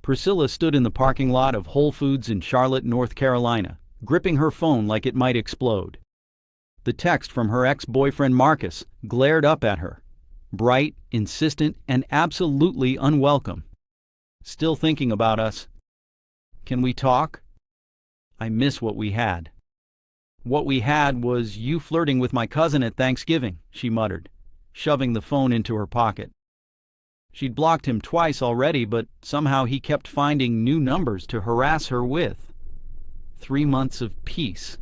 Priscilla stood in the parking lot of Whole Foods in Charlotte, North Carolina, gripping her phone like it might explode. The text from her ex-boyfriend Marcus glared up at her, bright, insistent, and absolutely unwelcome. "Still thinking about us? Can we talk? I miss what we had." "What we had was you flirting with my cousin at Thanksgiving," she muttered, shoving the phone into her pocket. She'd blocked him twice already, but somehow he kept finding new numbers to harass her with. 3 months of peace.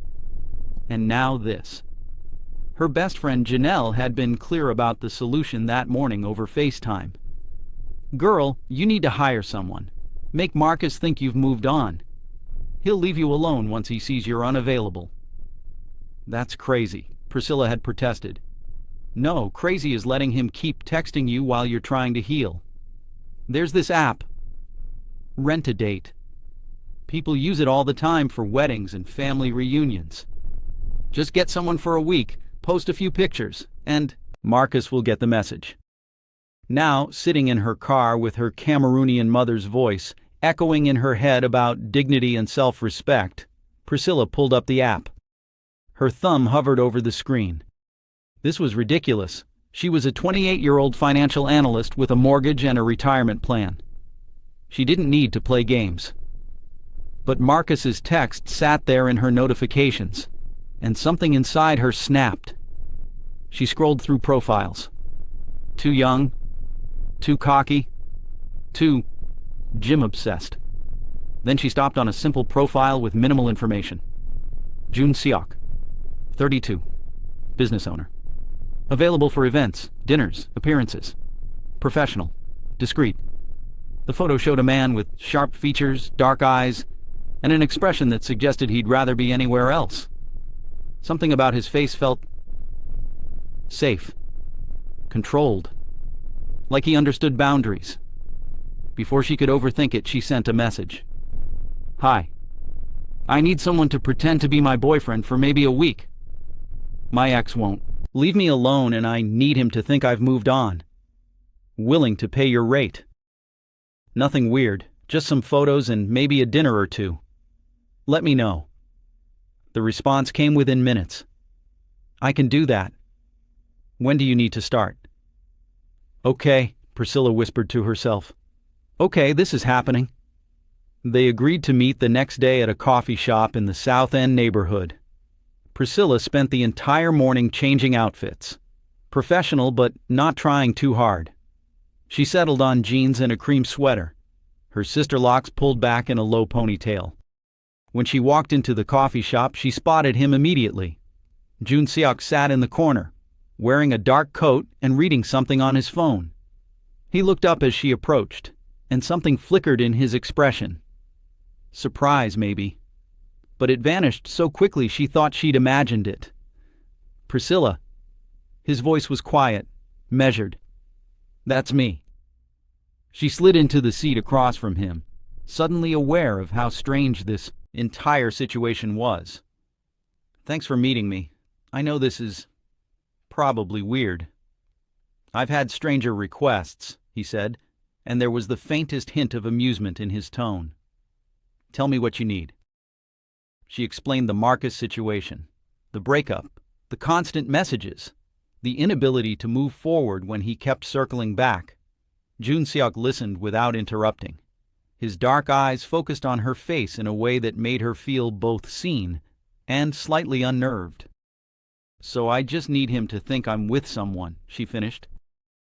And now this. Her best friend Janelle had been clear about the solution that morning over FaceTime. "Girl, you need to hire someone. Make Marcus think you've moved on. He'll leave you alone once he sees you're unavailable." "That's crazy," Priscilla had protested. "No, crazy is letting him keep texting you while you're trying to heal. There's this app, RentADate. People use it all the time for weddings and family reunions. Just get someone for a week, post a few pictures, and Marcus will get the message." Now, sitting in her car with her Cameroonian mother's voice echoing in her head about dignity and self-respect, Priscilla pulled up the app. Her thumb hovered over the screen. This was ridiculous. She was a 28-year-old financial analyst with a mortgage and a retirement plan. She didn't need to play games. But Marcus's text sat there in her notifications, and something inside her snapped. She scrolled through profiles. Too young, too cocky, too gym-obsessed. Then she stopped on a simple profile with minimal information. Joon-Seok, 32, business owner. Available for events, dinners, appearances. Professional, discreet. The photo showed a man with sharp features, dark eyes, and an expression that suggested he'd rather be anywhere else. Something about his face felt safe, controlled, like he understood boundaries. Before she could overthink it, she sent a message. "Hi. I need someone to pretend to be my boyfriend for maybe a week. My ex won't. Leave me alone and I need him to think I've moved on. Willing to pay your rate. Nothing weird, just some photos and maybe a dinner or two. Let me know." The response came within minutes. "I can do that. When do you need to start?" "Okay," Priscilla whispered to herself. "Okay, this is happening." They agreed to meet the next day at a coffee shop in the South End neighborhood. Priscilla spent the entire morning changing outfits. Professional, but not trying too hard. She settled on jeans and a cream sweater, her sister locks pulled back in a low ponytail. When she walked into the coffee shop, she spotted him immediately. Joon-Seok sat in the corner, wearing a dark coat and reading something on his phone. He looked up as she approached, and something flickered in his expression. Surprise, maybe. But it vanished so quickly she thought she'd imagined it. "Priscilla." His voice was quiet, measured. "That's me." She slid into the seat across from him, suddenly aware of how strange this entire situation was. "Thanks for meeting me. I know this is probably weird." "I've had stranger requests," he said, and there was the faintest hint of amusement in his tone. "Tell me what you need." She explained the Marcus situation, the breakup, the constant messages, the inability to move forward when he kept circling back. Joon-Seok listened without interrupting. His dark eyes focused on her face in a way that made her feel both seen and slightly unnerved. "So I just need him to think I'm with someone," she finished.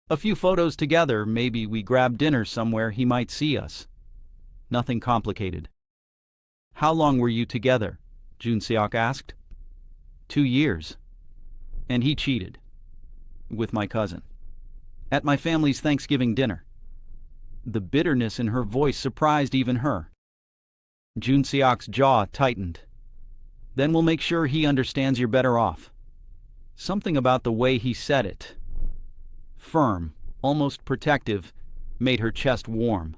"A few photos together, maybe we grab dinner somewhere he might see us. Nothing complicated." "How long were you together?" Joon-Seok asked. 2 years. And he cheated. With my cousin. At my family's Thanksgiving dinner. The bitterness in her voice surprised even her. Joon-Seok's jaw tightened. "Then we'll make sure he understands you're better off." Something about the way he said it, firm, almost protective, made her chest warm.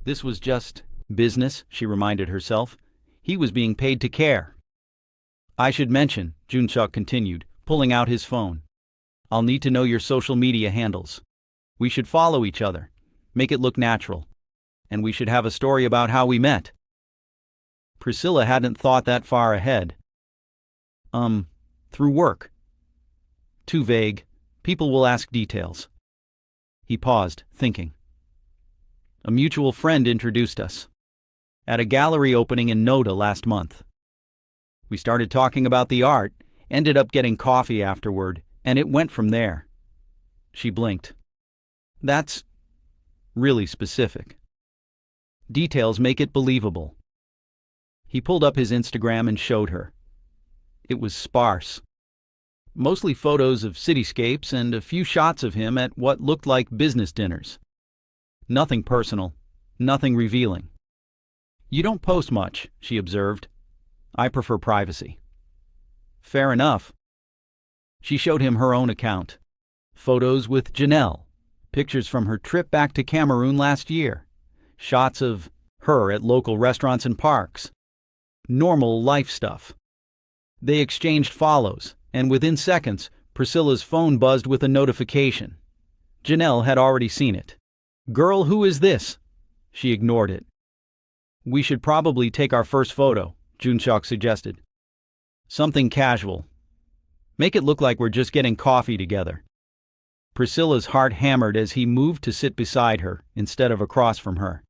This was just business, she reminded herself. He was being paid to care. "I should mention," Joon-Seok continued, pulling out his phone. "I'll need to know your social media handles. We should follow each other. Make it look natural. and we should have a story about how we met. Priscilla hadn't thought that far ahead. Through work. Too vague. People will ask details. He paused, thinking. A mutual friend introduced us. At a gallery opening in Noda last month. We started talking about the art, ended up getting coffee afterward, and it went from there. She blinked. That's really specific. Details make it believable. He pulled up his Instagram and showed her. It was sparse. Mostly photos of cityscapes and a few shots of him at what looked like business dinners. Nothing personal, nothing revealing. You don't post much, she observed. I prefer privacy. Fair enough. She showed him her own account. Photos with Janelle, pictures from her trip back to Cameroon last year, shots of her at local restaurants and parks. Normal life stuff. They exchanged follows, and within seconds, Priscilla's phone buzzed with a notification. Janelle had already seen it. Girl, who is this? She ignored it. We should probably take our first photo, Joon-Seok suggested. Something casual. Make it look like we're just getting coffee together. Priscilla's heart hammered as he moved to sit beside her instead of across from her.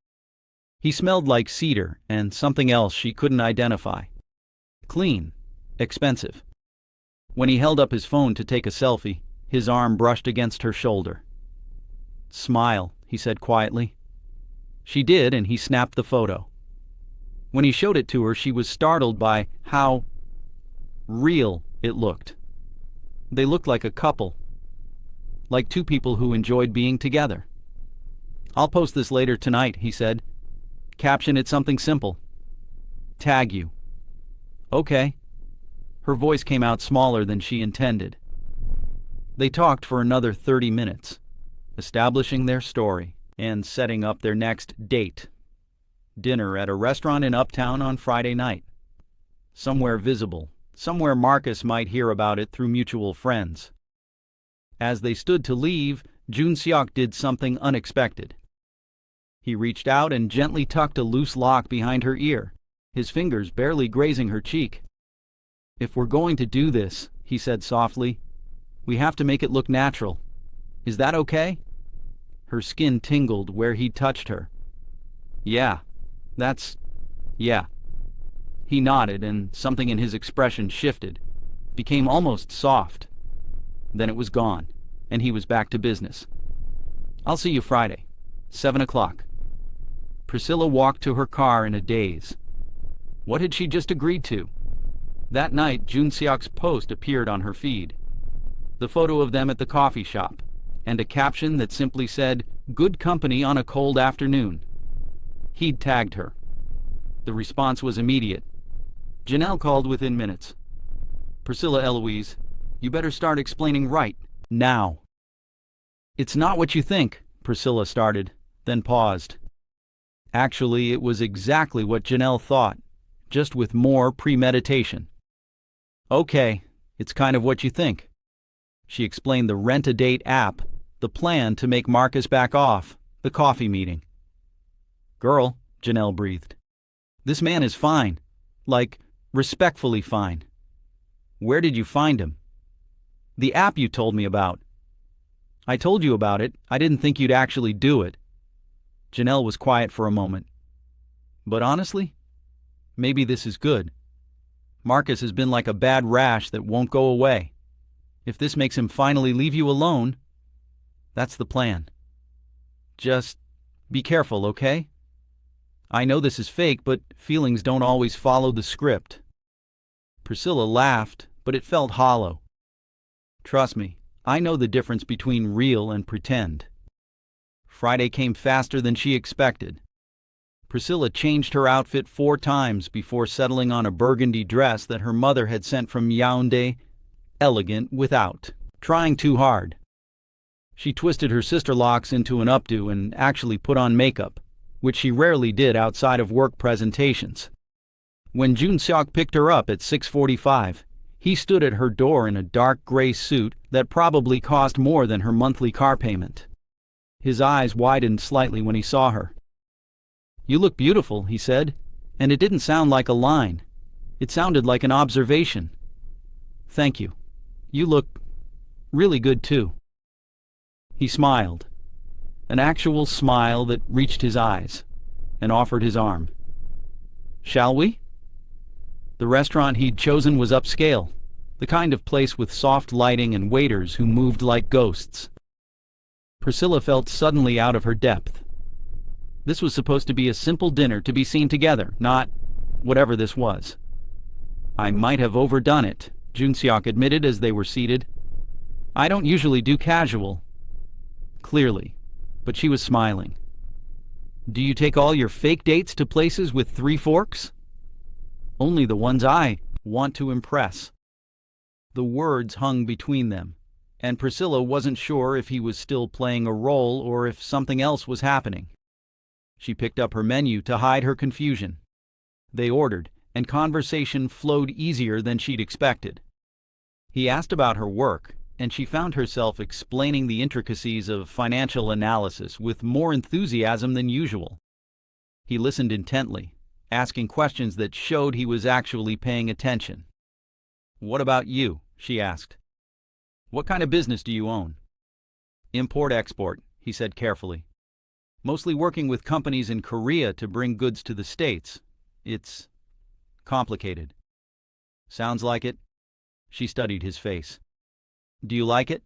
He smelled like cedar and something else she couldn't identify. Clean. Expensive. When he held up his phone to take a selfie, his arm brushed against her shoulder. Smile, he said quietly. She did, and he snapped the photo. When he showed it to her, she was startled by how real it looked. They looked like a couple. Like two people who enjoyed being together. I'll post this later tonight, he said. Caption it something simple. Tag you. Okay. Her voice came out smaller than she intended. They talked for another 30 minutes, establishing their story and setting up their next date. Dinner at a restaurant in Uptown on Friday night. Somewhere visible, somewhere Marcus might hear about it through mutual friends. As they stood to leave, Joon-Seok did something unexpected. He reached out and gently tucked a loose lock behind her ear, his fingers barely grazing her cheek. If we're going to do this, he said softly, we have to make it look natural. Is that okay? Her skin tingled where he touched her. Yeah. Yeah. He nodded, and something in his expression shifted, became almost soft. Then it was gone, and he was back to business. I'll see you Friday, 7 o'clock. Priscilla walked to her car in a daze. What had she just agreed to? That night, Joon-Seok's post appeared on her feed. The photo of them at the coffee shop, and a caption that simply said, "Good company on a cold afternoon." He'd tagged her. The response was immediate. Janelle called within minutes. Priscilla Eloise, you better start explaining right now. It's not what you think, Priscilla started, then paused. Actually, it was exactly what Janelle thought, just with more premeditation. Okay, it's kind of what you think. She explained the RentADate app, the plan to make Marcus back off, the coffee meeting. Girl, Janelle breathed. This man is fine. Like, respectfully fine. Where did you find him? The app you told me about. I told you about it. I didn't think you'd actually do it. Janelle was quiet for a moment. But honestly, maybe this is good. Marcus has been like a bad rash that won't go away. If this makes him finally leave you alone, that's the plan. Just be careful, okay? I know this is fake, but feelings don't always follow the script. Priscilla laughed, but it felt hollow. Trust me, I know the difference between real and pretend. Friday came faster than she expected. Priscilla changed her outfit 4 times before settling on a burgundy dress that her mother had sent from Yaoundé, elegant without trying too hard. She twisted her sister locks into an updo and actually put on makeup, which she rarely did outside of work presentations. When Joon-Seok picked her up at 6:45, he stood at her door in a dark gray suit that probably cost more than her monthly car payment. His eyes widened slightly when he saw her. "You look beautiful," he said, and it didn't sound like a line. It sounded like an observation. "Thank you. You look really good too." He smiled, an actual smile that reached his eyes, and offered his arm. "Shall we?" The restaurant he'd chosen was upscale, the kind of place with soft lighting and waiters who moved like ghosts. Priscilla felt suddenly out of her depth. This was supposed to be a simple dinner to be seen together, not whatever this was. "I might have overdone it," Joon-Seok admitted as they were seated. "I don't usually do casual." Clearly, but she was smiling. "Do you take all your fake dates to places with 3 forks?" "Only the ones I want to impress." The words hung between them, and Priscilla wasn't sure if he was still playing a role or if something else was happening. She picked up her menu to hide her confusion. They ordered, and conversation flowed easier than she'd expected. He asked about her work, and she found herself explaining the intricacies of financial analysis with more enthusiasm than usual. He listened intently, asking questions that showed he was actually paying attention. "What about you?" she asked. "What kind of business do you own?" "Import-export," he said carefully. "Mostly working with companies in Korea to bring goods to the States. It's complicated." "Sounds like it." She studied his face. "Do you like it?"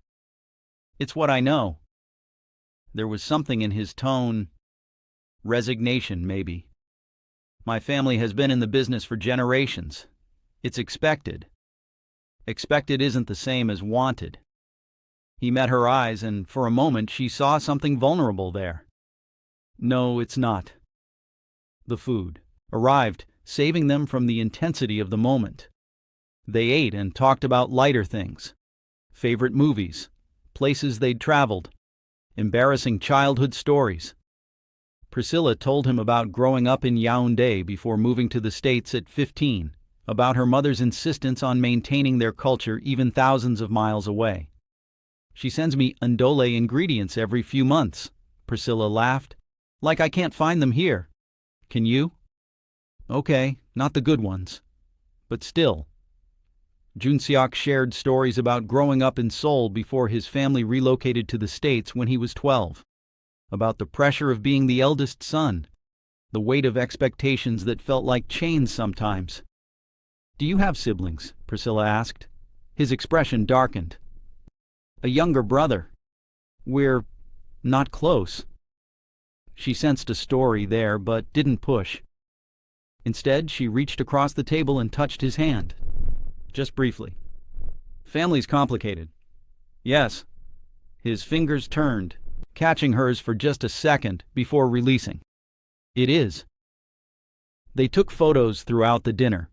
"It's what I know." There was something in his tone. Resignation, maybe. "My family has been in the business for generations. It's expected." Expected isn't the same as wanted. He met her eyes, and for a moment she saw something vulnerable there. "No, it's not." The food arrived, saving them from the intensity of the moment. They ate and talked about lighter things. Favorite movies, places they'd traveled, embarrassing childhood stories. Priscilla told him about growing up in Yaoundé before moving to the States at 15, about her mother's insistence on maintaining their culture even thousands of miles away. "She sends me ndole ingredients every few months," Priscilla laughed. "Like I can't find them here. Can you?" "Okay, not the good ones. But still." Joon-Seok shared stories about growing up in Seoul before his family relocated to the States when he was 12. About the pressure of being the eldest son, the weight of expectations that felt like chains sometimes. "Do you have siblings?" Priscilla asked. His expression darkened. "A younger brother. We're not close." She sensed a story there, but didn't push. Instead, she reached across the table and touched his hand. Just briefly. "Family's complicated." "Yes." His fingers turned, catching hers for just a second before releasing. "It is." They took photos throughout the dinner.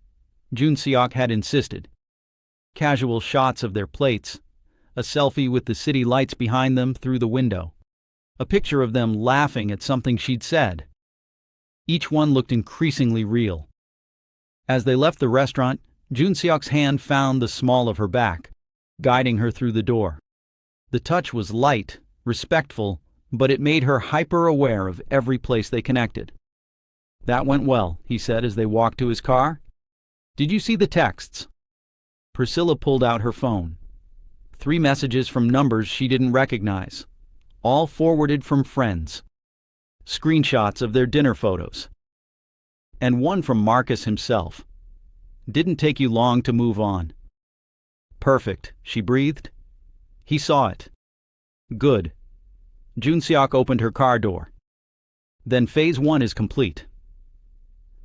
Joon-Seok had insisted. Casual shots of their plates, a selfie with the city lights behind them through the window, a picture of them laughing at something she'd said. Each one looked increasingly real. As they left the restaurant, Joon-Seok's hand found the small of her back, guiding her through the door. The touch was light, respectful, but it made her hyper-aware of every place they connected. "That went well," he said as they walked to his car. "Did you see the texts?" Priscilla pulled out her phone. 3 messages from numbers she didn't recognize, all forwarded from friends. Screenshots of their dinner photos. And one from Marcus himself. "Didn't take you long to move on." "Perfect," she breathed. He saw it. "Good." Joon-Seok opened her car door. "Then phase 1 is complete."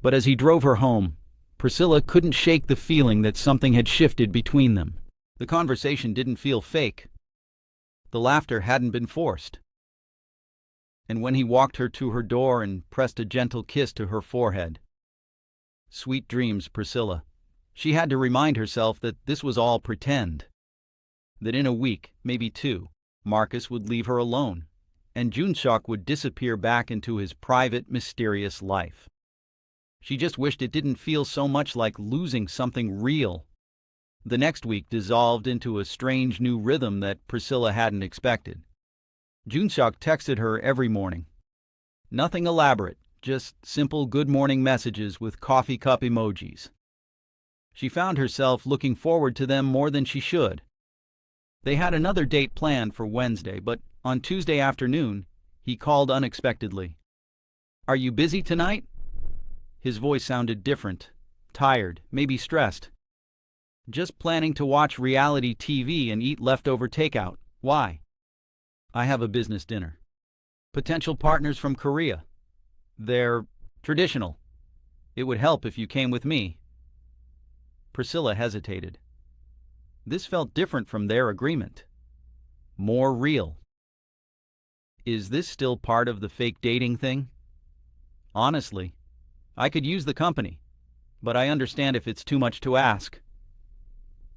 But as he drove her home, Priscilla couldn't shake the feeling that something had shifted between them. The conversation didn't feel fake. The laughter hadn't been forced. And when he walked her to her door and pressed a gentle kiss to her forehead. Sweet dreams, Priscilla. She had to remind herself that this was all pretend. That in a week, maybe 2, Marcus would leave her alone, and Joon-Seok would disappear back into his private, mysterious life. She just wished it didn't feel so much like losing something real. The next week dissolved into a strange new rhythm that Priscilla hadn't expected. Joon-Seok texted her every morning. Nothing elaborate, just simple good morning messages with coffee cup emojis. She found herself looking forward to them more than she should. They had another date planned for Wednesday, but on Tuesday afternoon, he called unexpectedly. "Are you busy tonight?" His voice sounded different, tired, maybe stressed. "Just planning to watch reality TV and eat leftover takeout. Why?" "I have a business dinner. Potential partners from Korea. They're traditional. It would help if you came with me." Priscilla hesitated. This felt different from their agreement. More real. Is this still part of the fake dating thing? Honestly, I could use the company, but I understand if it's too much to ask.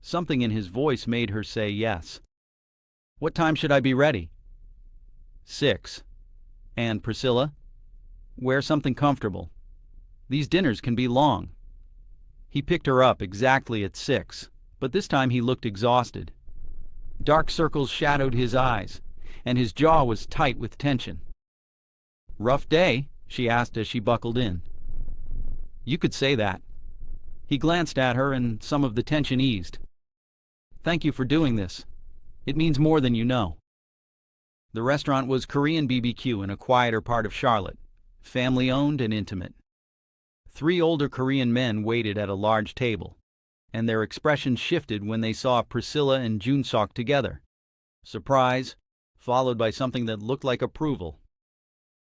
Something in his voice made her say yes. "What time should I be ready?" 6. "And Priscilla, wear something comfortable. These dinners can be long." He picked her up exactly at 6, but this time he looked exhausted. Dark circles shadowed his eyes, and his jaw was tight with tension. "Rough day?" she asked as she buckled in. "You could say that." He glanced at her and some of the tension eased. "Thank you for doing this. It means more than you know." The restaurant was Korean BBQ in a quieter part of Charlotte, family-owned and intimate. 3 older Korean men waited at a large table, and their expressions shifted when they saw Priscilla and Joon-Seok together. Surprise, followed by something that looked like approval.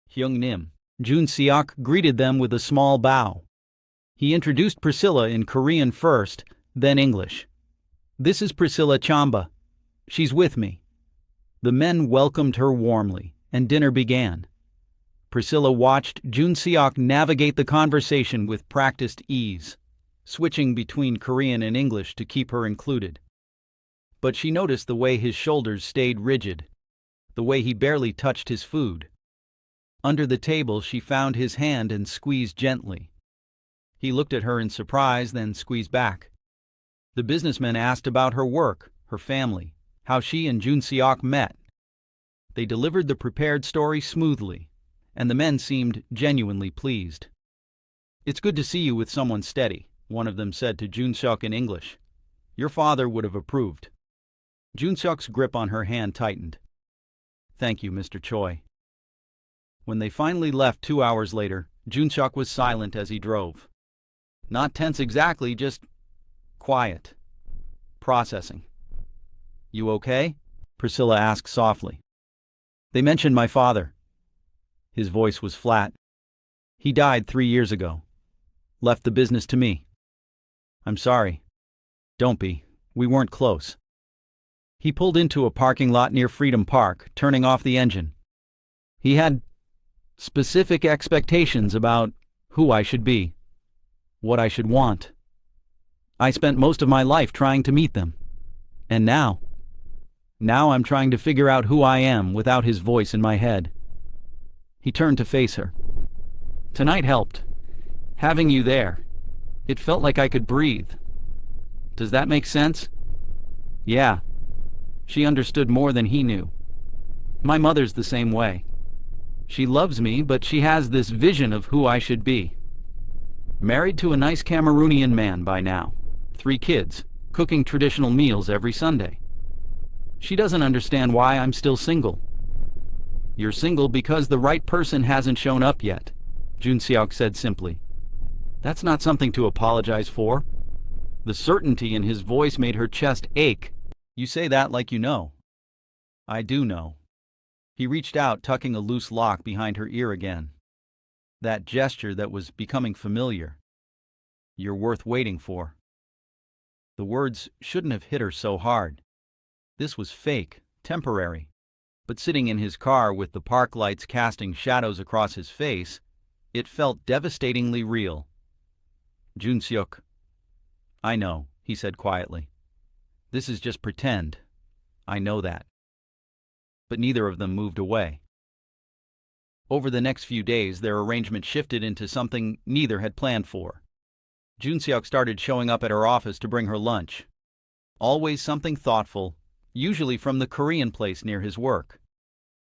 Hyung-nim, Joon-Seok greeted them with a small bow. He introduced Priscilla in Korean first, then English. "This is Priscilla Chamba. She's with me." The men welcomed her warmly, and dinner began. Priscilla watched Joon-Seok navigate the conversation with practiced ease, switching between Korean and English to keep her included. But she noticed the way his shoulders stayed rigid, the way he barely touched his food. Under the table, she found his hand and squeezed gently. He looked at her in surprise, then squeezed back. The businessman asked about her work, her family, how she and Joon-Seok met. They delivered the prepared story smoothly, and the men seemed genuinely pleased. "It's good to see you with someone steady," one of them said to Joon-Seok in English. "Your father would have approved." Joon-Seok's grip on her hand tightened. "Thank you, Mr. Choi." When they finally left 2 hours later, Joon-Seok was silent as he drove. Not tense exactly, just quiet. Processing. "You okay?" Priscilla asked softly. "They mentioned my father." His voice was flat. "He died 3 years ago. Left the business to me." "I'm sorry." "Don't be. We weren't close." He pulled into a parking lot near Freedom Park, turning off the engine. He had specific expectations about who I should be, what I should want. I spent most of my life trying to meet them. And now I'm trying to figure out who I am without his voice in my head. He turned to face her. "Tonight helped. Having you there. It felt like I could breathe. Does that make sense?" "Yeah." She understood more than he knew. "My mother's the same way. She loves me, but she has this vision of who I should be. Married to a nice Cameroonian man by now. 3 kids, cooking traditional meals every Sunday. She doesn't understand why I'm still single." "You're single because the right person hasn't shown up yet," Joon-Seok said simply. "That's not something to apologize for." The certainty in his voice made her chest ache. "You say that like you know." "I do know." He reached out, tucking a loose lock behind her ear again. That gesture that was becoming familiar. "You're worth waiting for." The words shouldn't have hit her so hard. This was fake, temporary. But sitting in his car with the park lights casting shadows across his face, it felt devastatingly real. "Joon-Seok, I know," he said quietly. "This is just pretend. I know that." But neither of them moved away. Over the next few days, their arrangement shifted into something neither had planned for. Joon-Seok started showing up at her office to bring her lunch. Always something thoughtful, usually from the Korean place near his work.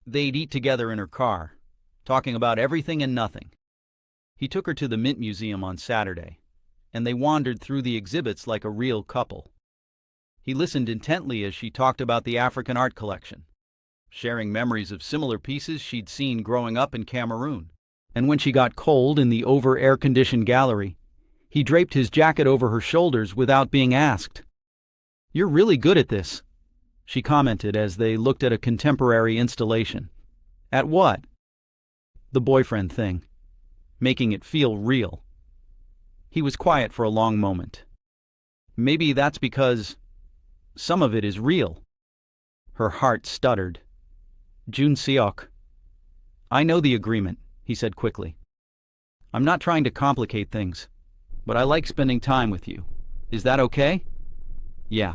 They'd eat together in her car, talking about everything and nothing. He took her to the Mint Museum on Saturday, and they wandered through the exhibits like a real couple. He listened intently as she talked about the African art collection, sharing memories of similar pieces she'd seen growing up in Cameroon. And when she got cold in the over-air-conditioned gallery, he draped his jacket over her shoulders without being asked. "You're really good at this," she commented as they looked at a contemporary installation. "At what?" "The boyfriend thing. Making it feel real." He was quiet for a long moment. "Maybe that's because some of it is real." Her heart stuttered. "Joon-Seok." "I know the agreement," he said quickly. "I'm not trying to complicate things, but I like spending time with you. Is that okay?" "Yeah."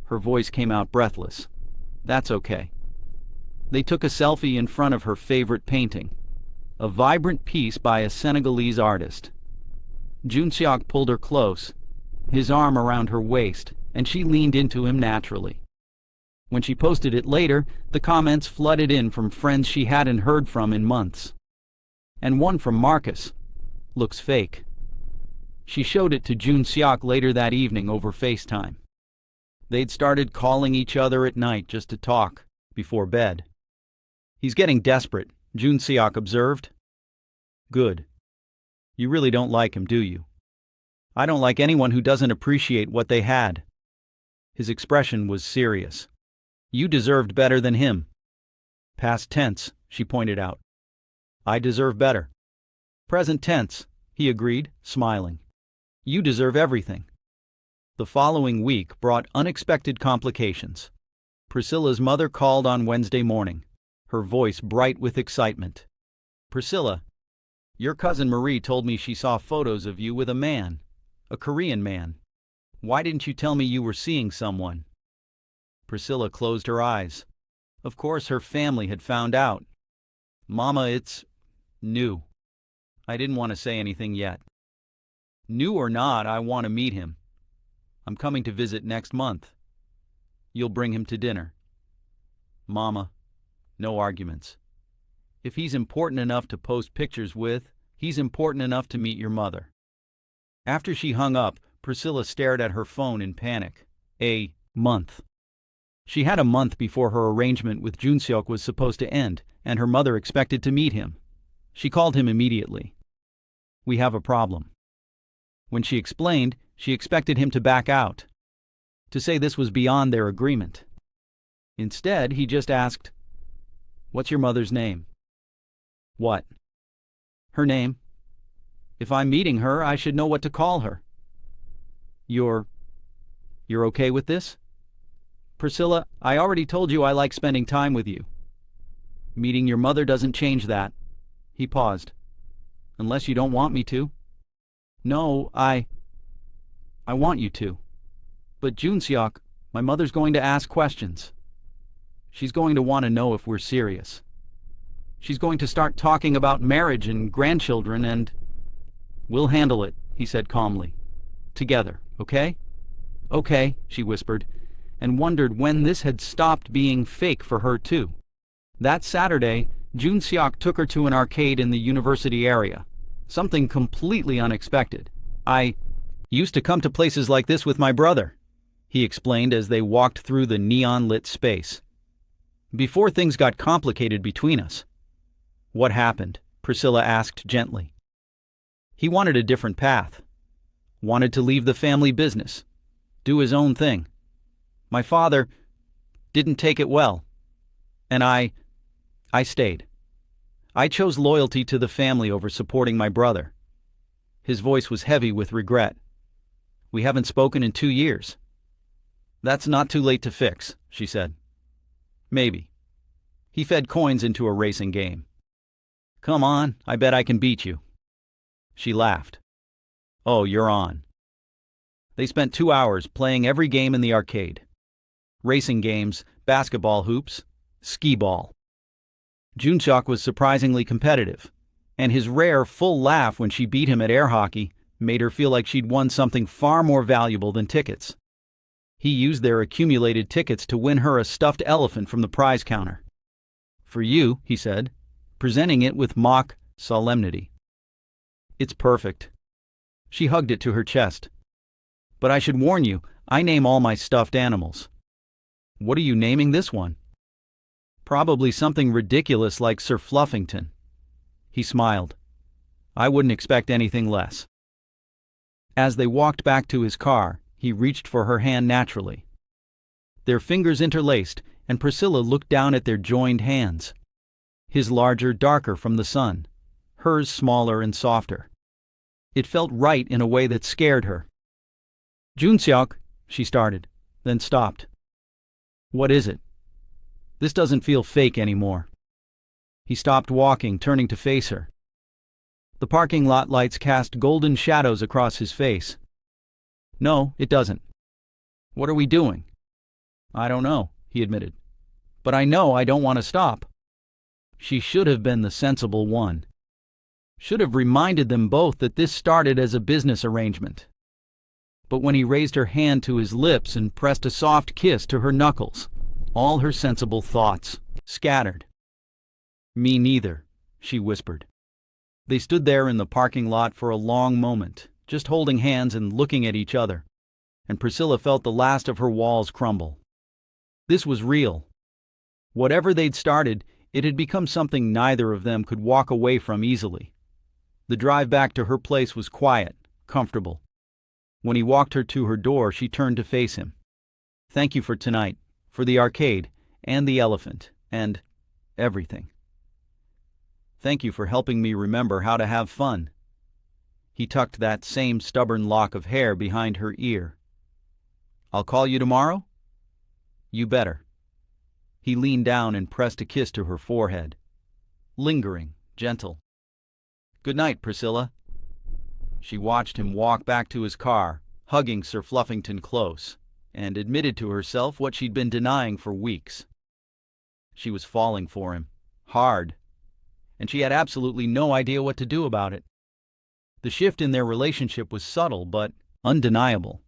Her voice came out breathless. "That's okay." They took a selfie in front of her favorite painting, a vibrant piece by a Senegalese artist. Joon-Seok pulled her close, his arm around her waist, and she leaned into him naturally. When she posted it later, the comments flooded in from friends she hadn't heard from in months. And one from Marcus. "Looks fake." She showed it to Joon-Seok later that evening over FaceTime. They'd started calling each other at night just to talk, before bed. "He's getting desperate," Joon-Seok observed. "Good. You really don't like him, do you?" "I don't like anyone who doesn't appreciate what they had." His expression was serious. "You deserved better than him." "Past tense," she pointed out. "I deserve better." "Present tense," he agreed, smiling. "You deserve everything." The following week brought unexpected complications. Priscilla's mother called on Wednesday morning, her voice bright with excitement. "Priscilla, your cousin Marie told me she saw photos of you with a man, a Korean man. Why didn't you tell me you were seeing someone?" Priscilla closed her eyes. Of course her family had found out. "Mama, it's new." "I didn't want to say anything yet." "New or not, I want to meet him. I'm coming to visit next month. You'll bring him to dinner." "Mama, no arguments. If he's important enough to post pictures with, he's important enough to meet your mother." After she hung up, Priscilla stared at her phone in panic. A month. She had a month before her arrangement with Joon-Seok was supposed to end, and her mother expected to meet him. She called him immediately. "We have a problem." When she explained, she expected him to back out, to say this was beyond their agreement. Instead, he just asked, "What's your mother's name?" "What?" "Her name. If I'm meeting her, I should know what to call her." You're okay with this?" "Priscilla, I already told you I like spending time with you." "Meeting your mother doesn't change that." He paused. "Unless you don't want me to." "No, I want you to." "But Joon-Seok, my mother's going to ask questions. She's going to want to know if we're serious. She's going to start talking about marriage and grandchildren and—" "We'll handle it," he said calmly. "Together, okay?" "Okay," she whispered, and wondered when this had stopped being fake for her too. That Saturday, Joon-Seok took her to an arcade in the university area. Something completely unexpected. "I used to come to places like this with my brother," he explained as they walked through the neon-lit space. "Before things got complicated between us." "What happened?" Priscilla asked gently. "He wanted a different path. Wanted to leave the family business. Do his own thing. My father didn't take it well. And I stayed. I chose loyalty to the family over supporting my brother." His voice was heavy with regret. "We haven't spoken in 2 years." "That's not too late to fix," she said. "Maybe." He fed coins into a racing game. "Come on, I bet I can beat you." She laughed. "Oh, you're on." They spent 2 hours playing every game in the arcade. Racing games, basketball hoops, skee-ball. Joon-Seok was surprisingly competitive, and his rare, full laugh when she beat him at air hockey made her feel like she'd won something far more valuable than tickets. He used their accumulated tickets to win her a stuffed elephant from the prize counter. "For you," he said, presenting it with mock solemnity. It's perfect. She hugged it to her chest. But I should warn you, I name all my stuffed animals. What are you naming this one? Probably something ridiculous like Sir Fluffington. He smiled. I wouldn't expect anything less. As they walked back to his car, he reached for her hand naturally. Their fingers interlaced, and Priscilla looked down at their joined hands. His larger, darker from the sun. Hers smaller and softer. It felt right in a way that scared her. Joon-Seok, she started, then stopped. What is it? This doesn't feel fake anymore. He stopped walking, turning to face her. The parking lot lights cast golden shadows across his face. No, it doesn't. What are we doing? I don't know, he admitted. But I know I don't want to stop. She should have been the sensible one. Should have reminded them both that this started as a business arrangement. But when he raised her hand to his lips and pressed a soft kiss to her knuckles, all her sensible thoughts scattered. Me neither, she whispered. They stood there in the parking lot for a long moment, just holding hands and looking at each other, and Priscilla felt the last of her walls crumble. This was real. Whatever they'd started, it had become something neither of them could walk away from easily. The drive back to her place was quiet, comfortable. When he walked her to her door, she turned to face him. Thank you for tonight, for the arcade, and the elephant, and everything. Thank you for helping me remember how to have fun. He tucked that same stubborn lock of hair behind her ear. I'll call you tomorrow? You better. He leaned down and pressed a kiss to her forehead. Lingering, gentle. Good night, Priscilla. She watched him walk back to his car, hugging Sir Fluffington close, and admitted to herself what she'd been denying for weeks. She was falling for him, hard, and she had absolutely no idea what to do about it. The shift in their relationship was subtle but undeniable.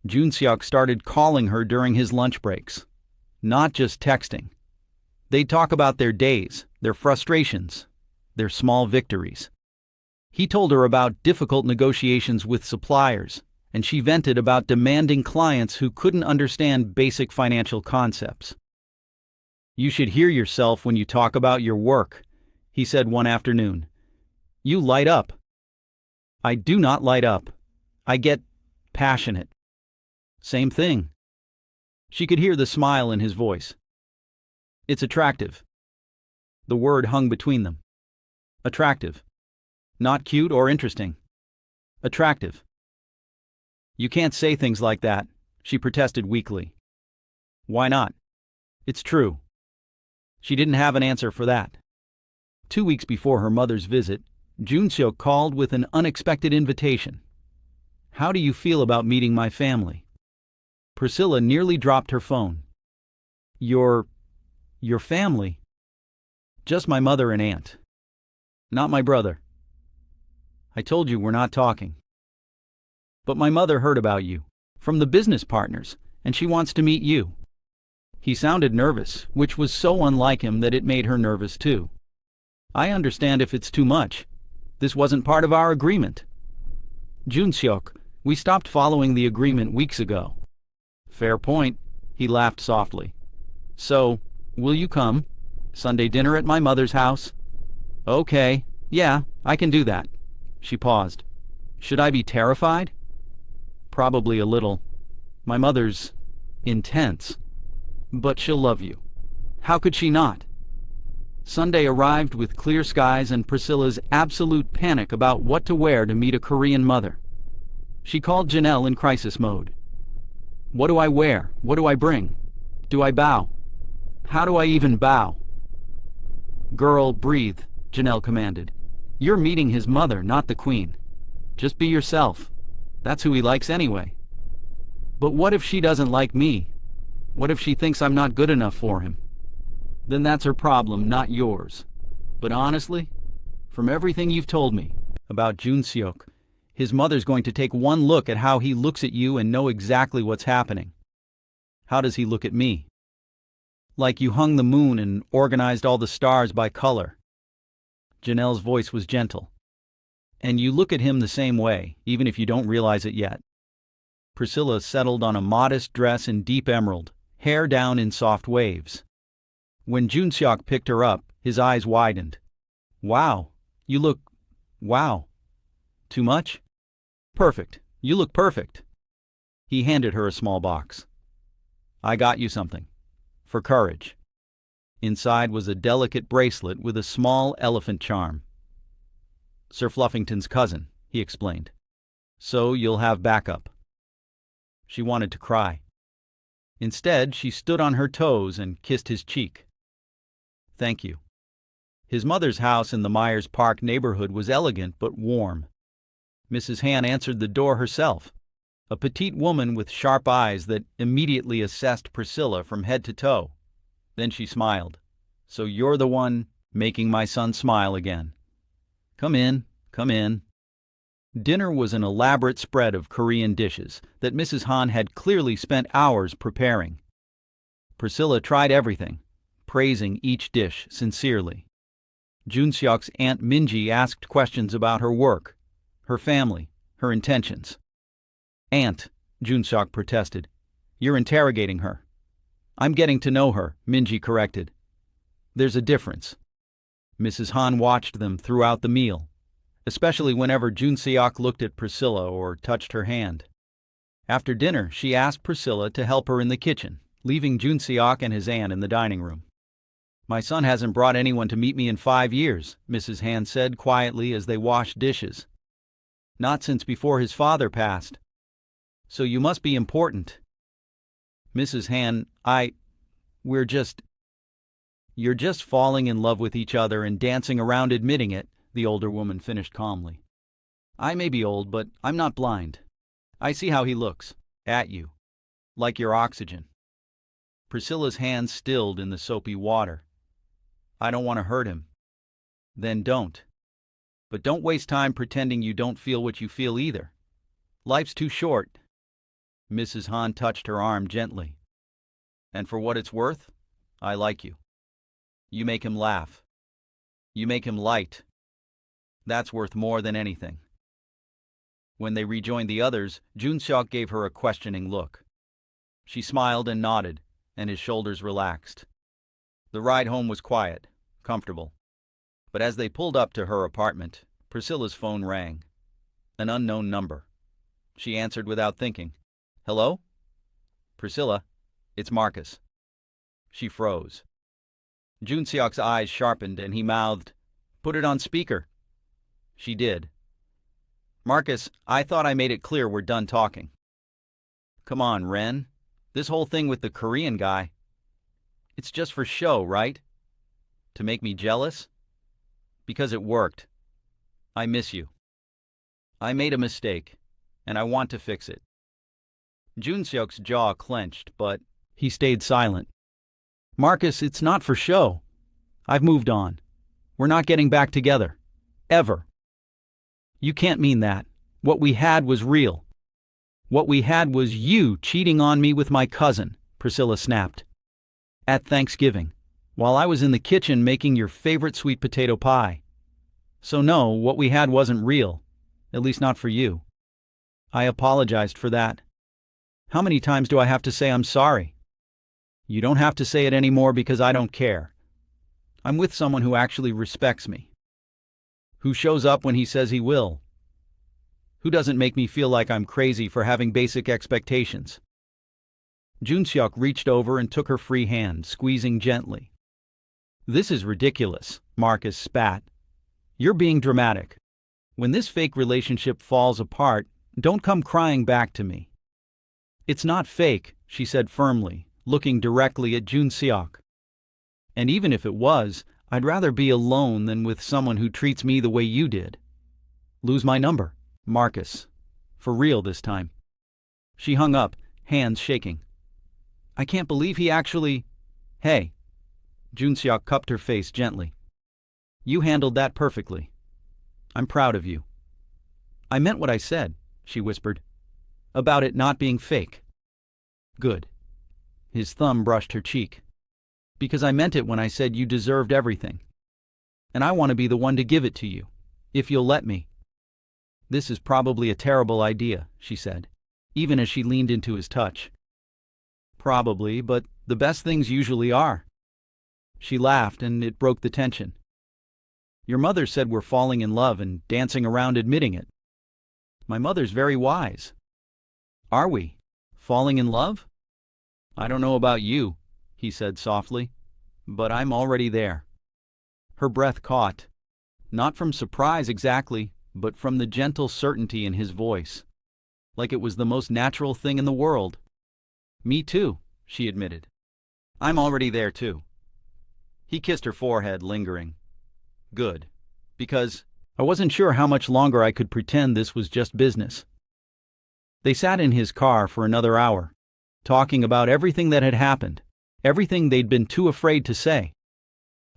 Joon-Seok started calling her during his lunch breaks, not just texting. They'd talk about their days, their frustrations, their small victories. He told her about difficult negotiations with suppliers, and she vented about demanding clients who couldn't understand basic financial concepts. You should hear yourself when you talk about your work, he said one afternoon. You light up. I do not light up. I get passionate. Same thing. She could hear the smile in his voice. It's attractive. The word hung between them. Attractive. Not cute or interesting. Attractive. You can't say things like that, she protested weakly. Why not? It's true. She didn't have an answer for that. 2 weeks before her mother's visit, Joon-Seok called with an unexpected invitation. How do you feel about meeting my family? Priscilla nearly dropped her phone. Your family? Just my mother and aunt. Not my brother. I told you we're not talking. But my mother heard about you, from the business partners, and she wants to meet you. He sounded nervous, which was so unlike him that it made her nervous too. I understand if it's too much. This wasn't part of our agreement. Joon-Seok, we stopped following the agreement weeks ago. Fair point, he laughed softly. So, will you come? Sunday dinner at my mother's house? Okay, yeah, I can do that. She paused. Should I be terrified? Probably a little. My mother's intense. But she'll love you. How could she not? Sunday arrived with clear skies and Priscilla's absolute panic about what to wear to meet a Korean mother. She called Janelle in crisis mode. What do I wear? What do I bring? Do I bow? How do I even bow? Girl, breathe, Janelle commanded. You're meeting his mother, not the queen. Just be yourself. That's who he likes anyway. But what if she doesn't like me? What if she thinks I'm not good enough for him? Then that's her problem, not yours. But honestly, from everything you've told me about Joon-Seok, his mother's going to take one look at how he looks at you and know exactly what's happening. How does he look at me? Like you hung the moon and organized all the stars by color. Janelle's voice was gentle. And you look at him the same way, even if you don't realize it yet. Priscilla settled on a modest dress in deep emerald, hair down in soft waves. When Joon-Seok picked her up, his eyes widened. Wow, you look… wow. Too much? Perfect. You look perfect. He handed her a small box. I got you something. For courage. Inside was a delicate bracelet with a small elephant charm. Sir Fluffington's cousin, he explained. So you'll have backup. She wanted to cry. Instead, she stood on her toes and kissed his cheek. Thank you. His mother's house in the Myers Park neighborhood was elegant but warm. Mrs. Han answered the door herself, a petite woman with sharp eyes that immediately assessed Priscilla from head to toe. Then she smiled. So you're the one making my son smile again. Come in, come in. Dinner was an elaborate spread of Korean dishes that Mrs. Han had clearly spent hours preparing. Priscilla tried everything, praising each dish sincerely. Joon-Seok's Aunt Minji asked questions about her work, her family, her intentions. Aunt, Joon-Seok protested. You're interrogating her. I'm getting to know her, Minji corrected. There's a difference. Mrs. Han watched them throughout the meal, especially whenever Joon-Seok looked at Priscilla or touched her hand. After dinner, she asked Priscilla to help her in the kitchen, leaving Joon-Seok and his aunt in the dining room. My son hasn't brought anyone to meet me in 5 years, Mrs. Han said quietly as they washed dishes. Not since before his father passed. So you must be important. Mrs. Han, You're just falling in love with each other and dancing around admitting it, the older woman finished calmly. I may be old, but I'm not blind. I see how he looks, at you, like your oxygen. Priscilla's hands stilled in the soapy water. I don't want to hurt him. Then don't. But don't waste time pretending you don't feel what you feel either. Life's too short. Mrs. Han touched her arm gently. And for what it's worth, I like you. You make him laugh. You make him light. That's worth more than anything. When they rejoined the others, Joon-Seok gave her a questioning look. She smiled and nodded, and his shoulders relaxed. The ride home was quiet, comfortable. But as they pulled up to her apartment, Priscilla's phone rang. An unknown number. She answered without thinking. Hello? Priscilla, it's Marcus. She froze. Joon-Seok's eyes sharpened and he mouthed, Put it on speaker. She did. Marcus, I thought I made it clear we're done talking. Come on, Ren. This whole thing with the Korean guy. It's just for show, right? To make me jealous? Because it worked. I miss you. I made a mistake, and I want to fix it. Joon-Seok's jaw clenched, but he stayed silent. Marcus, it's not for show. I've moved on. We're not getting back together. Ever. You can't mean that. What we had was real. What we had was you cheating on me with my cousin, Priscilla snapped. At Thanksgiving, while I was in the kitchen making your favorite sweet potato pie. So no, what we had wasn't real. At least not for you. I apologized for that. How many times do I have to say I'm sorry? You don't have to say it anymore because I don't care. I'm with someone who actually respects me. Who shows up when he says he will. Who doesn't make me feel like I'm crazy for having basic expectations. Joon-Seok reached over and took her free hand, squeezing gently. This is ridiculous, Marcus spat. You're being dramatic. When this fake relationship falls apart, don't come crying back to me. It's not fake, she said firmly, looking directly at Joon-Seok. And even if it was, I'd rather be alone than with someone who treats me the way you did. Lose my number, Marcus. For real this time. She hung up, hands shaking. I can't believe he actually… Hey. Joon-Seok cupped her face gently. You handled that perfectly. I'm proud of you. I meant what I said, she whispered. About it not being fake. Good. His thumb brushed her cheek. Because I meant it when I said you deserved everything. And I want to be the one to give it to you, if you'll let me. "This is probably a terrible idea," she said, even as she leaned into his touch. "Probably, but the best things usually are." She laughed, and it broke the tension. "Your mother said we're falling in love and dancing around admitting it." "My mother's very wise." "Are we? Falling in love?" "I don't know about you," he said softly, "but I'm already there." Her breath caught, not from surprise exactly, but from the gentle certainty in his voice, like it was the most natural thing in the world. "Me too," she admitted. "I'm already there too." He kissed her forehead, lingering. "Good, because I wasn't sure how much longer I could pretend this was just business." They sat in his car for another hour, talking about everything that had happened, everything they'd been too afraid to say,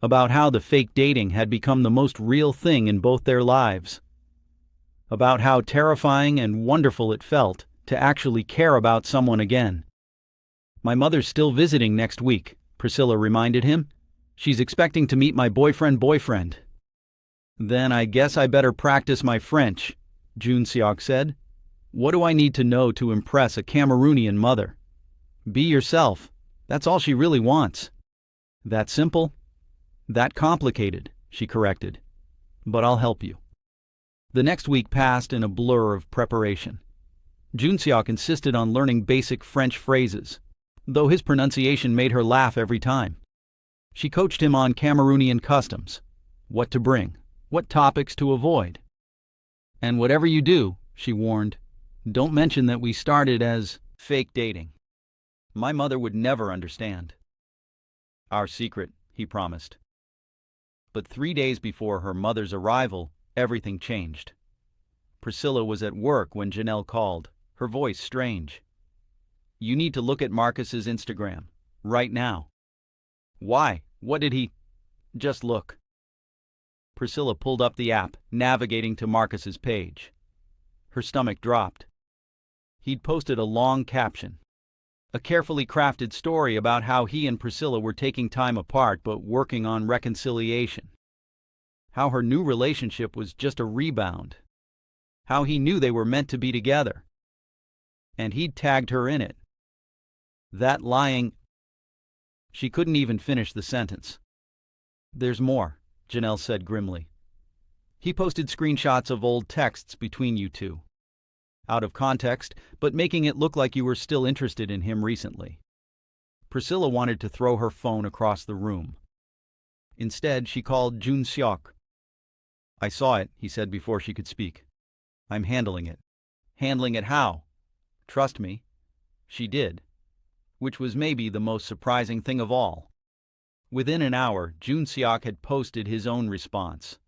about how the fake dating had become the most real thing in both their lives, about how terrifying and wonderful it felt to actually care about someone again. "My mother's still visiting next week," Priscilla reminded him. "She's expecting to meet my boyfriend." "Then I guess I better practice my French," Joon-Seok said. "What do I need to know to impress a Cameroonian mother? Be yourself. That's all she really wants." "That simple?" "That complicated," she corrected. "But I'll help you." The next week passed in a blur of preparation. Joon-Seok insisted on learning basic French phrases, though his pronunciation made her laugh every time. She coached him on Cameroonian customs, what to bring, what topics to avoid. "And whatever you do," she warned, "don't mention that we started as fake dating. My mother would never understand." "Our secret," he promised. But 3 days before her mother's arrival, everything changed. Priscilla was at work when Janelle called, her voice strange. "You need to look at Marcus's Instagram, right now." "Why? What did he—" "Just look." Priscilla pulled up the app, navigating to Marcus's page. Her stomach dropped. He'd posted a long caption, a carefully crafted story about how he and Priscilla were taking time apart but working on reconciliation. How her new relationship was just a rebound. How he knew they were meant to be together. And he'd tagged her in it. That lying... She couldn't even finish the sentence. "There's more," Janelle said grimly. "He posted screenshots of old texts between you two. Out of context, but making it look like you were still interested in him recently." Priscilla wanted to throw her phone across the room. Instead, she called Joon-Seok. "I saw it," he said before she could speak. "I'm handling it." "Handling it how?" "Trust me." She did, which was maybe the most surprising thing of all. Within an hour, Joon-Seok had posted his own response.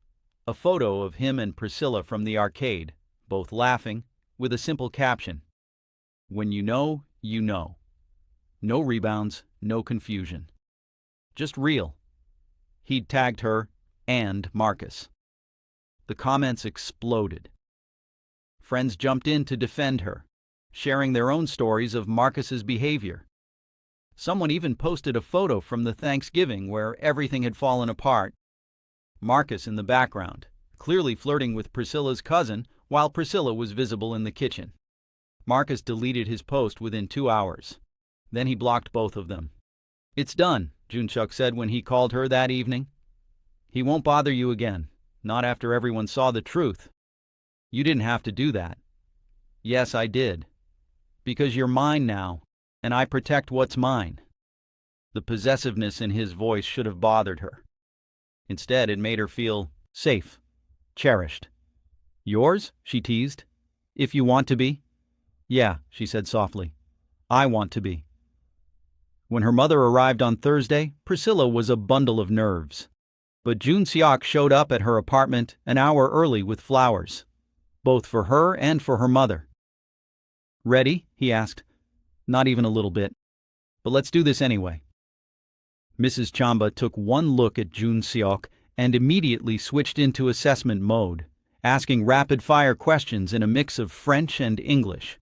A photo of him and Priscilla from the arcade, both laughing, with a simple caption. "When you know, you know." No rebounds, no confusion. Just real. He'd tagged her and Marcus. The comments exploded. Friends jumped in to defend her, sharing their own stories of Marcus's behavior. Someone even posted a photo from the Thanksgiving where everything had fallen apart. Marcus in the background, clearly flirting with Priscilla's cousin while Priscilla was visible in the kitchen. Marcus deleted his post within 2 hours. Then he blocked both of them. "It's done," Joon-Seok said when he called her that evening. "He won't bother you again, not after everyone saw the truth. You didn't have to do that." "Yes, I did. Because you're mine now, and I protect what's mine." The possessiveness in his voice should have bothered her. Instead, it made her feel safe, cherished. "Yours?" she teased. "If you want to be." "Yeah," she said softly. "I want to be." When her mother arrived on Thursday, Priscilla was a bundle of nerves. But Joon-Seok showed up at her apartment an hour early with flowers, both for her and for her mother. "Ready?" he asked. "Not even a little bit. But let's do this anyway." Mrs. Chamba took one look at Joon-Seok and immediately switched into assessment mode, asking rapid-fire questions in a mix of French and English.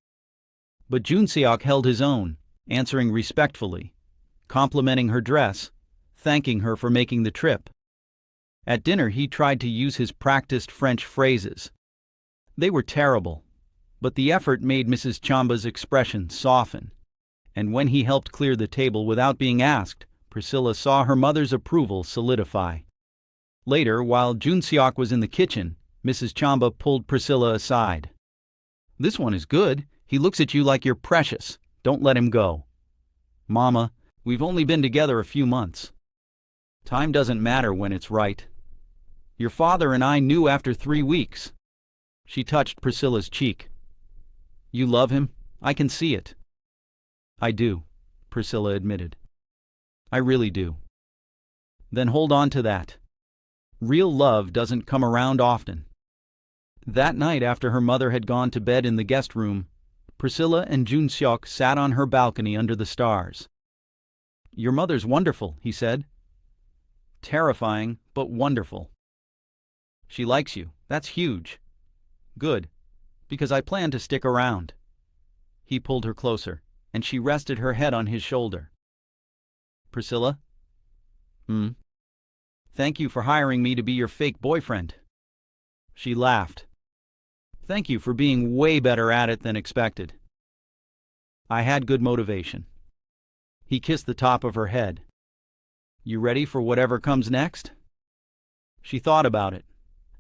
But Joon-Seok held his own, answering respectfully, complimenting her dress, thanking her for making the trip. At dinner, he tried to use his practiced French phrases. They were terrible, but the effort made Mrs. Chamba's expression soften, and when he helped clear the table without being asked, Priscilla saw her mother's approval solidify. Later, while Joon-Seok was in the kitchen, Mrs. Chamba pulled Priscilla aside. "This one is good. He looks at you like you're precious. Don't let him go." "Mama, we've only been together a few months. Time doesn't matter when it's right. Your father and I knew after 3 weeks." She touched Priscilla's cheek. "You love him? I can see it." "I do," Priscilla admitted. "I really do." "Then hold on to that. Real love doesn't come around often." That night, after her mother had gone to bed in the guest room, Priscilla and Joon-Seok sat on her balcony under the stars. "Your mother's wonderful," he said. "Terrifying, but wonderful." "She likes you. That's huge." "Good, because I plan to stick around." He pulled her closer, and she rested her head on his shoulder. "Priscilla?" "Thank you for hiring me to be your fake boyfriend." She laughed. "Thank you for being way better at it than expected." "I had good motivation." He kissed the top of her head. "You ready for whatever comes next?" She thought about it,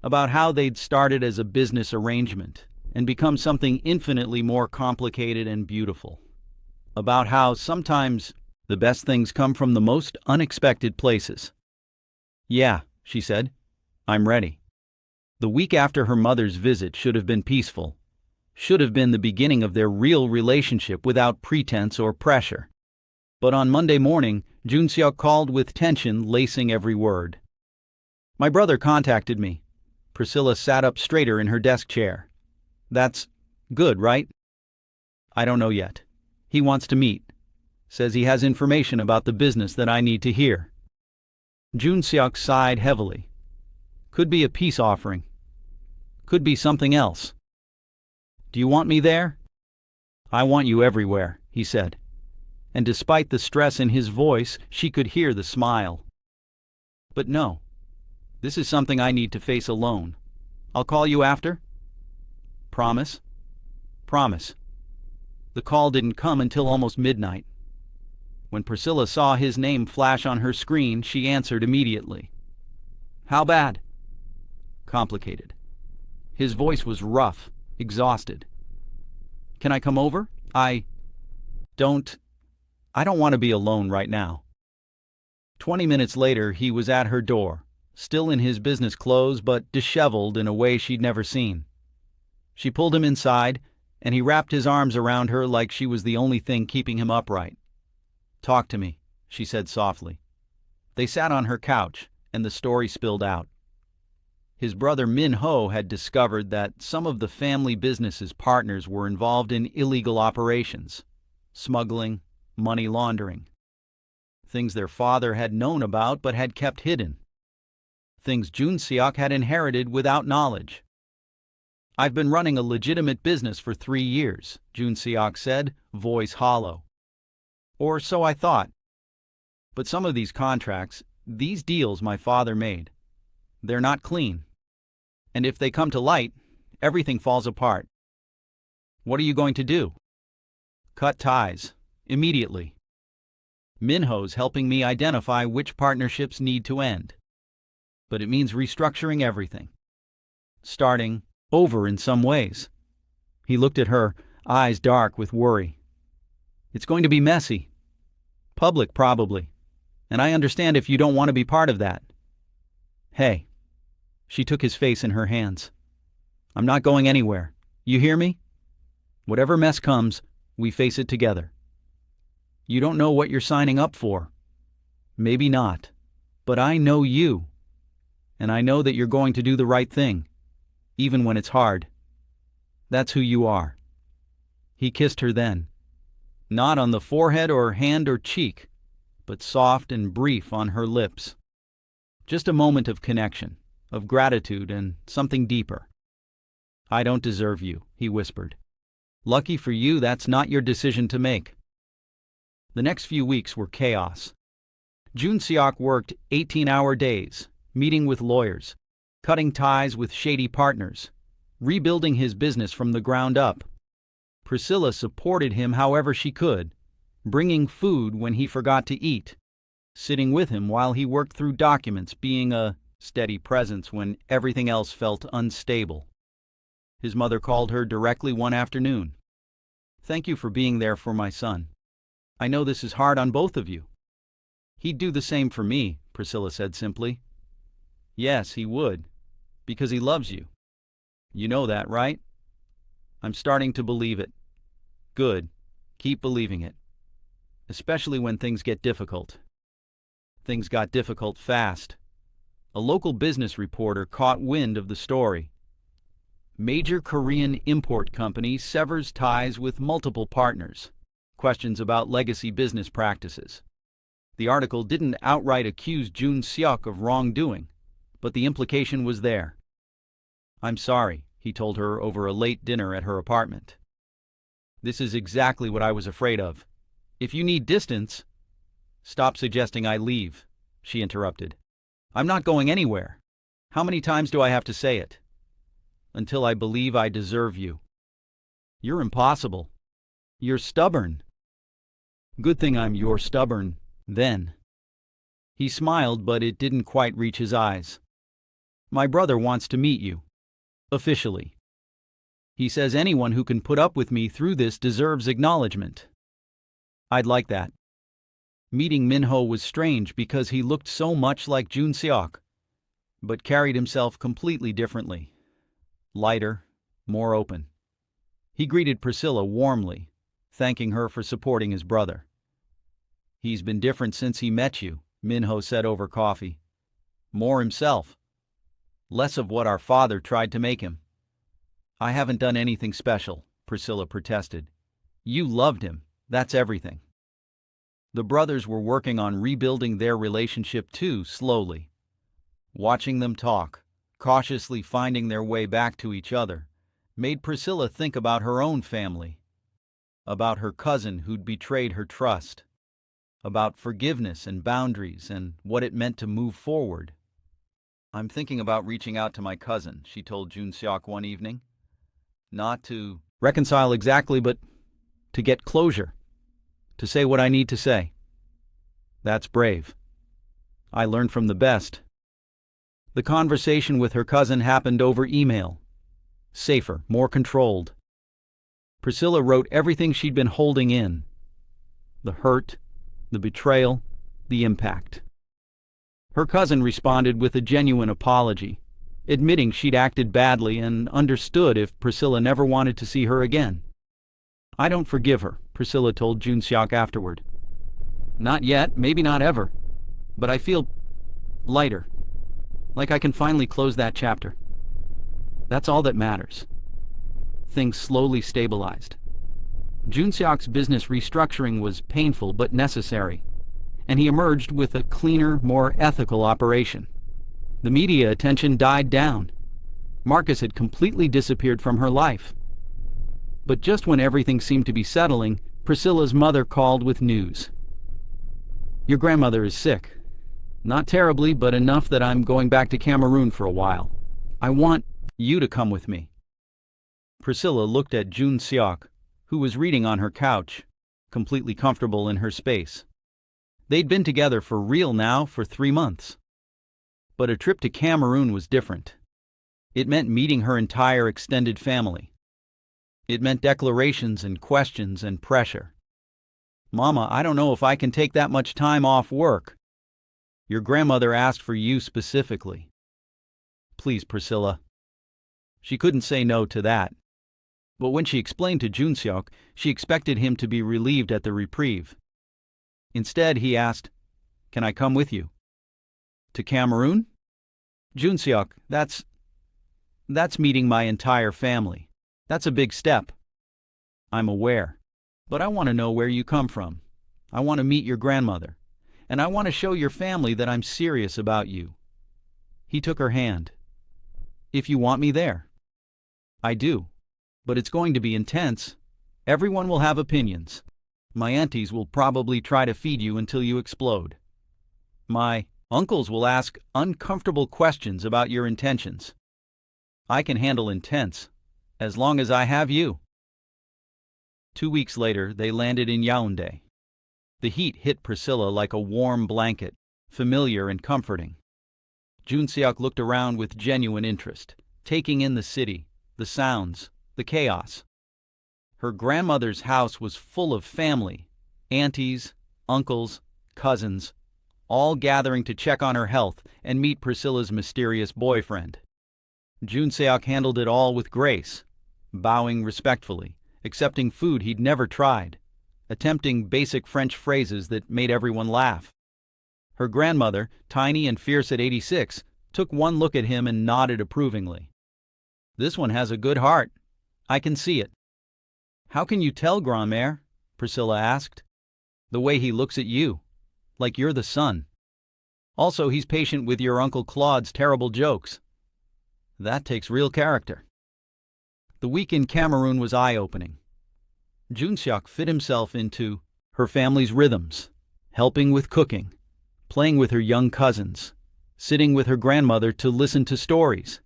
about how they'd started as a business arrangement and become something infinitely more complicated and beautiful. About how sometimes the best things come from the most unexpected places. "Yeah," she said, "I'm ready." The week after her mother's visit should have been peaceful, should have been the beginning of their real relationship without pretense or pressure. But on Monday morning, Joon-Seok called with tension lacing every word. "My brother contacted me." Priscilla sat up straighter in her desk chair. "That's good, right?" "I don't know yet. He wants to meet. Says he has information about the business that I need to hear." Joon-Seok sighed heavily. "Could be a peace offering. Could be something else." "Do you want me there?" "I want you everywhere," he said. And despite the stress in his voice, she could hear the smile. "But no. This is something I need to face alone. I'll call you after?" "Promise?" "Promise." The call didn't come until almost midnight. When Priscilla saw his name flash on her screen, she answered immediately. "How bad?" "Complicated." His voice was rough, exhausted. "Can I come over? I don't want to be alone right now." 20 minutes later, he was at her door, still in his business clothes but disheveled in a way she'd never seen. She pulled him inside, and he wrapped his arms around her like she was the only thing keeping him upright. "Talk to me," she said softly. They sat on her couch, and the story spilled out. His brother Min-ho had discovered that some of the family business's partners were involved in illegal operations, smuggling, money laundering. Things their father had known about but had kept hidden. Things Joon-Seok had inherited without knowledge. "I've been running a legitimate business for 3 years, Joon-Seok said, voice hollow. "Or so I thought. But some of these contracts, these deals my father made, they're not clean. And if they come to light, everything falls apart." "What are you going to do?" "Cut ties. Immediately. Min-ho's helping me identify which partnerships need to end. But it means restructuring everything. Starting over in some ways." He looked at her, eyes dark with worry. "It's going to be messy. Public, probably. And I understand if you don't want to be part of that." "Hey." She took his face in her hands. "I'm not going anywhere. You hear me? Whatever mess comes, we face it together. You don't know what you're signing up for. Maybe not. But I know you. And I know that you're going to do the right thing, even when it's hard. That's who you are." He kissed her then. Not on the forehead or hand or cheek, but soft and brief on her lips. Just a moment of connection, of gratitude and something deeper. "I don't deserve you," he whispered. "Lucky for you, that's not your decision to make." The next few weeks were chaos. Joon-Seok worked 18-hour days, meeting with lawyers, cutting ties with shady partners, rebuilding his business from the ground up. Priscilla supported him however she could, bringing food when he forgot to eat, sitting with him while he worked through documents, being a steady presence when everything else felt unstable. His mother called her directly one afternoon. "Thank you for being there for my son. I know this is hard on both of you." "He'd do the same for me," Priscilla said simply. "Yes, he would, because he loves you. You know that, right?" "I'm starting to believe it." "Good. Keep believing it. Especially when things get difficult." Things got difficult fast. A local business reporter caught wind of the story. Major Korean import company severs ties with multiple partners. Questions about legacy business practices. The article didn't outright accuse Joon-Seok of wrongdoing, but the implication was there. "I'm sorry," he told her over a late dinner at her apartment. "This is exactly what I was afraid of. If you need distance—" "Stop suggesting I leave," she interrupted. "I'm not going anywhere. How many times do I have to say it?" "Until I believe I deserve you." "You're impossible. You're stubborn." "Good thing I'm your stubborn, then." He smiled, but it didn't quite reach his eyes. "My brother wants to meet you. Officially. He says anyone who can put up with me through this deserves acknowledgement." "I'd like that." Meeting Minho was strange because he looked so much like Joon-Seok, but carried himself completely differently. Lighter, more open. He greeted Priscilla warmly, thanking her for supporting his brother. "He's been different since he met you," Minho said over coffee. "More himself. Less of what our father tried to make him." "I haven't done anything special," Priscilla protested. "You loved him. That's everything." The brothers were working on rebuilding their relationship too, slowly. Watching them talk, cautiously finding their way back to each other, made Priscilla think about her own family, about her cousin who'd betrayed her trust, about forgiveness and boundaries and what it meant to move forward. "I'm thinking about reaching out to my cousin," she told Joon-Seok one evening. "Not to reconcile exactly, but to get closure. To say what I need to say." "That's brave. I learned from the best." The conversation with her cousin happened over email. Safer, more controlled. Priscilla wrote everything she'd been holding in. The hurt, the betrayal, the impact. Her cousin responded with a genuine apology, admitting she'd acted badly and understood if Priscilla never wanted to see her again. "I don't forgive her," Priscilla told Joon-Seok afterward. "Not yet, maybe not ever. But I feel lighter. Like I can finally close that chapter. That's all that matters." Things slowly stabilized. Joon-Seok's business restructuring was painful but necessary, and he emerged with a cleaner, more ethical operation. The media attention died down. Marcus had completely disappeared from her life. But just when everything seemed to be settling, Priscilla's mother called with news. "Your grandmother is sick. Not terribly, but enough that I'm going back to Cameroon for a while. I want you to come with me." Priscilla looked at Joon-Seok, who was reading on her couch, completely comfortable in her space. They'd been together for real now for 3 months. But a trip to Cameroon was different. It meant meeting her entire extended family. It meant declarations and questions and pressure. "Mama, I don't know if I can take that much time off work." "Your grandmother asked for you specifically." "Please, Priscilla." She couldn't say no to that. But when she explained to Joon-Seok, she expected him to be relieved at the reprieve. Instead, he asked, "Can I come with you?" "To Cameroon?" "Joon-Seok, that's meeting my entire family. That's a big step." "I'm aware. But I want to know where you come from. I want to meet your grandmother. And I want to show your family that I'm serious about you." He took her hand. "If you want me there." "I do. But it's going to be intense. Everyone will have opinions. My aunties will probably try to feed you until you explode. My uncles will ask uncomfortable questions about your intentions. I can handle intense, as long as I have you. 2 weeks later, they landed in Yaoundé. The heat hit Priscilla like a warm blanket, familiar and comforting. Joon-Seok looked around with genuine interest, taking in the city, the sounds, the chaos. Her grandmother's house was full of family, aunties, uncles, cousins, all gathering to check on her health and meet Priscilla's mysterious boyfriend. Joon-Seok handled it all with grace, bowing respectfully, accepting food he'd never tried, attempting basic French phrases that made everyone laugh. Her grandmother, tiny and fierce at 86, took one look at him and nodded approvingly. "This one has a good heart. I can see it." "How can you tell, Grand-mère?" Priscilla asked. "The way he looks at you, like you're the son. Also, he's patient with your Uncle Claude's terrible jokes. That takes real character." The week in Cameroon was eye-opening. Joon-Seok fit himself into her family's rhythms, helping with cooking, playing with her young cousins, sitting with her grandmother to listen to stories.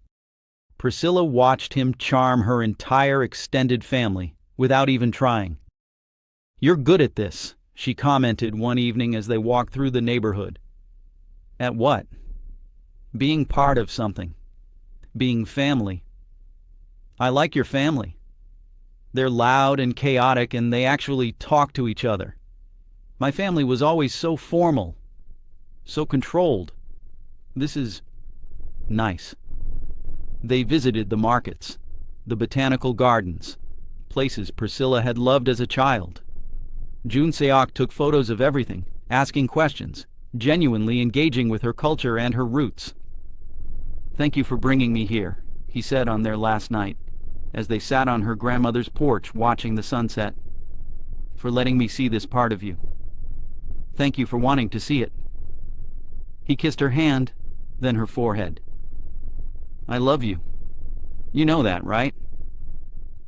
Priscilla watched him charm her entire extended family without even trying. "You're good at this," she commented one evening as they walked through the neighborhood. "At what?" "Being part of something. Being family. I like your family. They're loud and chaotic, and they actually talk to each other. My family was always so formal, so controlled. This is nice." They visited the markets, the botanical gardens, places Priscilla had loved as a child. Joon-Seok took photos of everything, asking questions, genuinely engaging with her culture and her roots. "Thank you for bringing me here," he said on their last night, as they sat on her grandmother's porch watching the sunset. "For letting me see this part of you. Thank you for wanting to see it." He kissed her hand, then her forehead. "I love you. You know that, right?"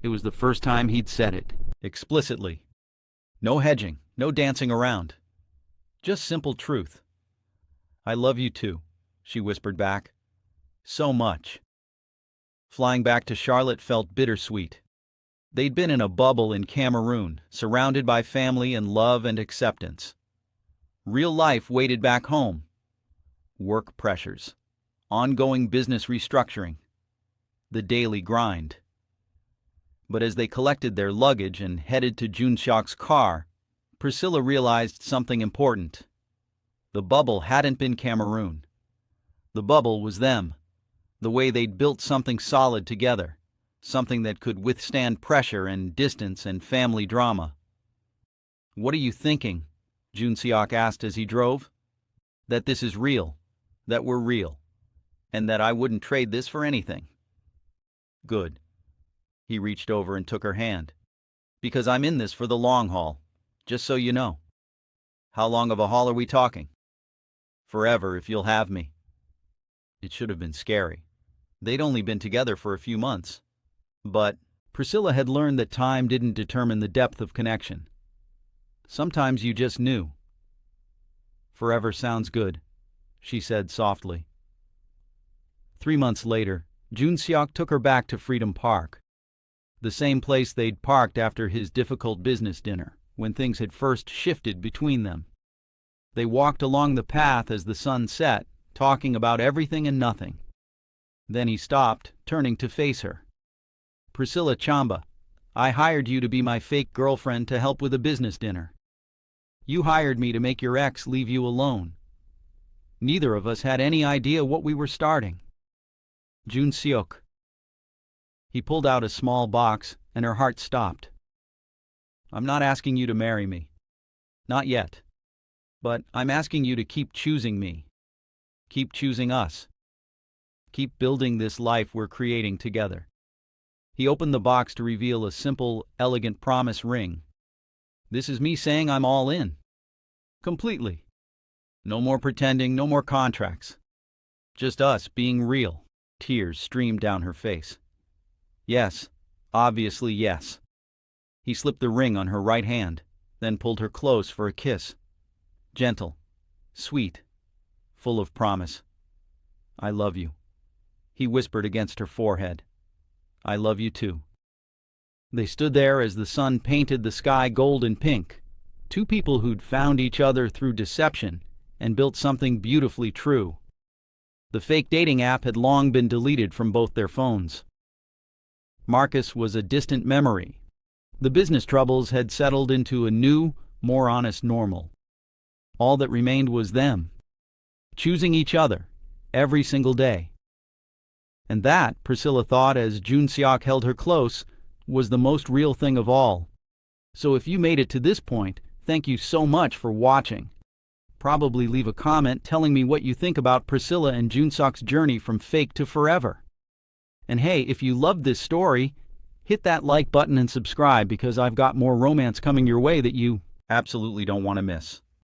It was the first time he'd said it, explicitly. No hedging, no dancing around. Just simple truth. "I love you too," she whispered back. "So much." Flying back to Charlotte felt bittersweet. They'd been in a bubble in Cameroon, surrounded by family and love and acceptance. Real life waited back home. Work pressures, ongoing business restructuring, the daily grind. But as they collected their luggage and headed to Joon-Seok's car, Priscilla realized something important. The bubble hadn't been Cameroon. The bubble was them, the way they'd built something solid together, something that could withstand pressure and distance and family drama. "What are you thinking?" Joon-Seok asked as he drove. "That this is real, that we're real, and that I wouldn't trade this for anything." "Good." He reached over and took her hand. "Because I'm in this for the long haul, just so you know." "How long of a haul are we talking?" "Forever, if you'll have me." It should have been scary. They'd only been together for a few months. But Priscilla had learned that time didn't determine the depth of connection. Sometimes you just knew. "Forever sounds good," she said softly. 3 months later, Joon-Seok took her back to Freedom Park, the same place they'd parked after his difficult business dinner, when things had first shifted between them. They walked along the path as the sun set, talking about everything and nothing. Then he stopped, turning to face her. "Priscilla Chamba, I hired you to be my fake girlfriend to help with a business dinner. You hired me to make your ex leave you alone. Neither of us had any idea what we were starting." Joon-Seok. He pulled out a small box, and her heart stopped. "I'm not asking you to marry me. Not yet. But I'm asking you to keep choosing me. Keep choosing us. Keep building this life we're creating together." He opened the box to reveal a simple, elegant promise ring. "This is me saying I'm all in. Completely. No more pretending, no more contracts. Just us being real." Tears streamed down her face. "Yes, obviously yes." He slipped the ring on her right hand, then pulled her close for a kiss. Gentle, sweet, full of promise. "I love you." he whispered against her forehead. "I love you too." They stood there as the sun painted the sky gold and pink, two people who'd found each other through deception and built something beautifully true. The fake dating app had long been deleted from both their phones. Marcus was a distant memory. The business troubles had settled into a new, more honest normal. All that remained was them, choosing each other every single day. And that, Priscilla thought as Joon-Seok held her close, was the most real thing of all. So if you made it to this point, thank you so much for watching. Probably leave a comment telling me what you think about Priscilla and Joon-Seok's journey from fake to forever. And hey, if you loved this story, hit that like button and subscribe because I've got more romance coming your way that you absolutely don't want to miss.